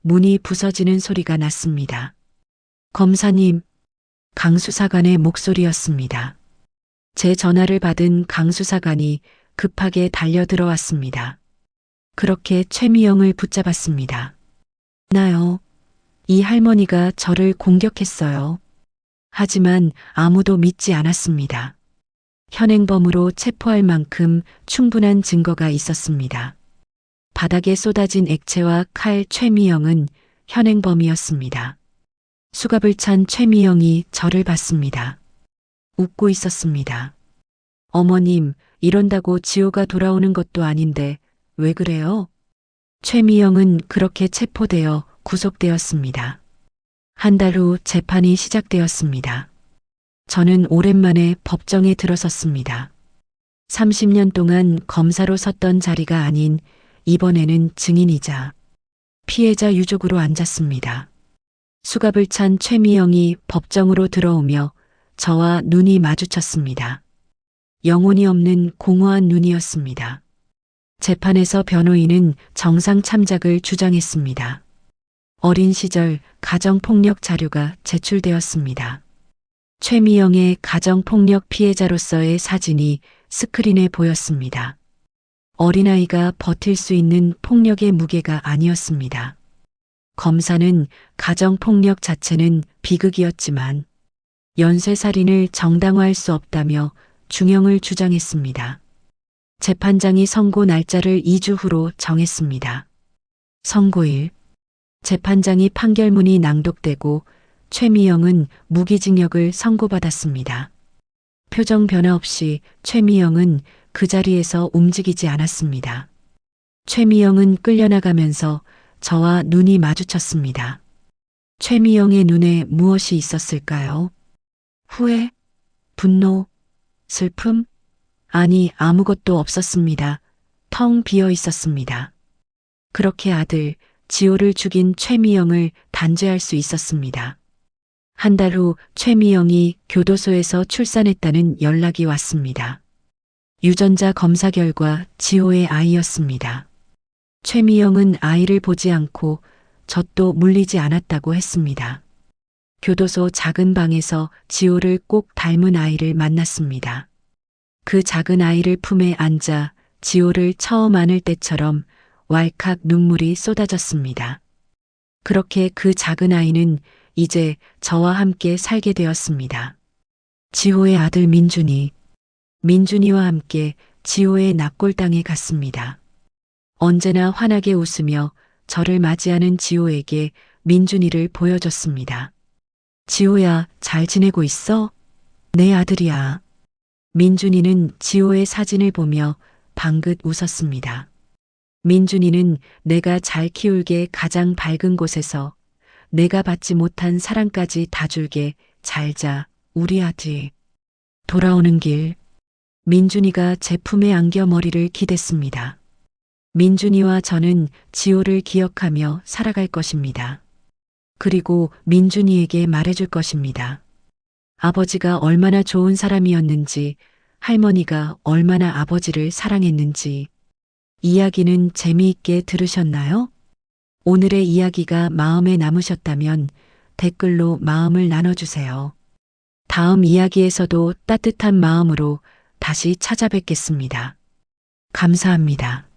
Speaker 3: 문이 부서지는 소리가 났습니다. 검사님, 강 수사관의 목소리였습니다. 제 전화를 받은 강 수사관이 급하게 달려들어왔습니다. 그렇게 최미영을 붙잡았습니다. 나요. 이 할머니가 저를 공격했어요. 하지만 아무도 믿지 않았습니다. 현행범으로 체포할 만큼 충분한 증거가 있었습니다. 바닥에 쏟아진 액체와 칼. 최미영은 현행범이었습니다. 수갑을 찬 최미영이 저를 봤습니다. 웃고 있었습니다. 어머님, 이런다고 지호가 돌아오는 것도 아닌데 왜 그래요? 최미영은 그렇게 체포되어 구속되었습니다. 한 달 후 재판이 시작되었습니다. 저는 오랜만에 법정에 들어섰습니다. 30년 동안 검사로 섰던 자리가 아닌 이번에는 증인이자 피해자 유족으로 앉았습니다. 수갑을 찬 최미영이 법정으로 들어오며 저와 눈이 마주쳤습니다. 영혼이 없는 공허한 눈이었습니다. 재판에서 변호인은 정상 참작을 주장했습니다. 어린 시절 가정폭력 자료가 제출되었습니다. 최미영의 가정폭력 피해자로서의 사진이 스크린에 보였습니다. 어린아이가 버틸 수 있는 폭력의 무게가 아니었습니다. 검사는 가정폭력 자체는 비극이었지만 연쇄살인을 정당화할 수 없다며 중형을 주장했습니다. 재판장이 선고 날짜를 2주 후로 정했습니다. 선고일. 재판장이 판결문이 낭독되고 최미영은 무기징역을 선고받았습니다. 표정 변화 없이 최미영은 그 자리에서 움직이지 않았습니다. 최미영은 끌려나가면서 저와 눈이 마주쳤습니다. 최미영의 눈에 무엇이 있었을까요? 후회? 분노? 슬픔? 아니, 아무것도 없었습니다. 텅 비어 있었습니다. 그렇게 아들, 지호를 죽인 최미영을 단죄할 수 있었습니다. 한 달 후 최미영이 교도소에서 출산했다는 연락이 왔습니다. 유전자 검사 결과 지호의 아이였습니다. 최미영은 아이를 보지 않고 젖도 물리지 않았다고 했습니다. 교도소 작은 방에서 지호를 꼭 닮은 아이를 만났습니다. 그 작은 아이를 품에 안자 지호를 처음 안을 때처럼 왈칵 눈물이 쏟아졌습니다. 그렇게 그 작은 아이는 이제 저와 함께 살게 되었습니다. 지호의 아들 민준이와 함께 지호의 납골당에 갔습니다. 언제나 환하게 웃으며 저를 맞이하는 지호에게 민준이를 보여줬습니다. 지호야, 잘 지내고 있어? 내 아들이야. 민준이는 지호의 사진을 보며 방긋 웃었습니다. 민준이는 내가 잘 키울게 가장 밝은 곳에서 내가 받지 못한 사랑까지 다 줄게. 잘 자, 우리 아들. 돌아오는 길, 민준이가 제 품에 안겨 머리를 기댔습니다. 민준이와 저는 지호를 기억하며 살아갈 것입니다. 그리고 민준이에게 말해줄 것입니다. 아버지가 얼마나 좋은 사람이었는지, 할머니가 얼마나 아버지를 사랑했는지. 이야기는 재미있게 들으셨나요? 오늘의 이야기가 마음에 남으셨다면 댓글로 마음을 나눠주세요. 다음 이야기에서도 따뜻한 마음으로 다시 찾아뵙겠습니다. 감사합니다.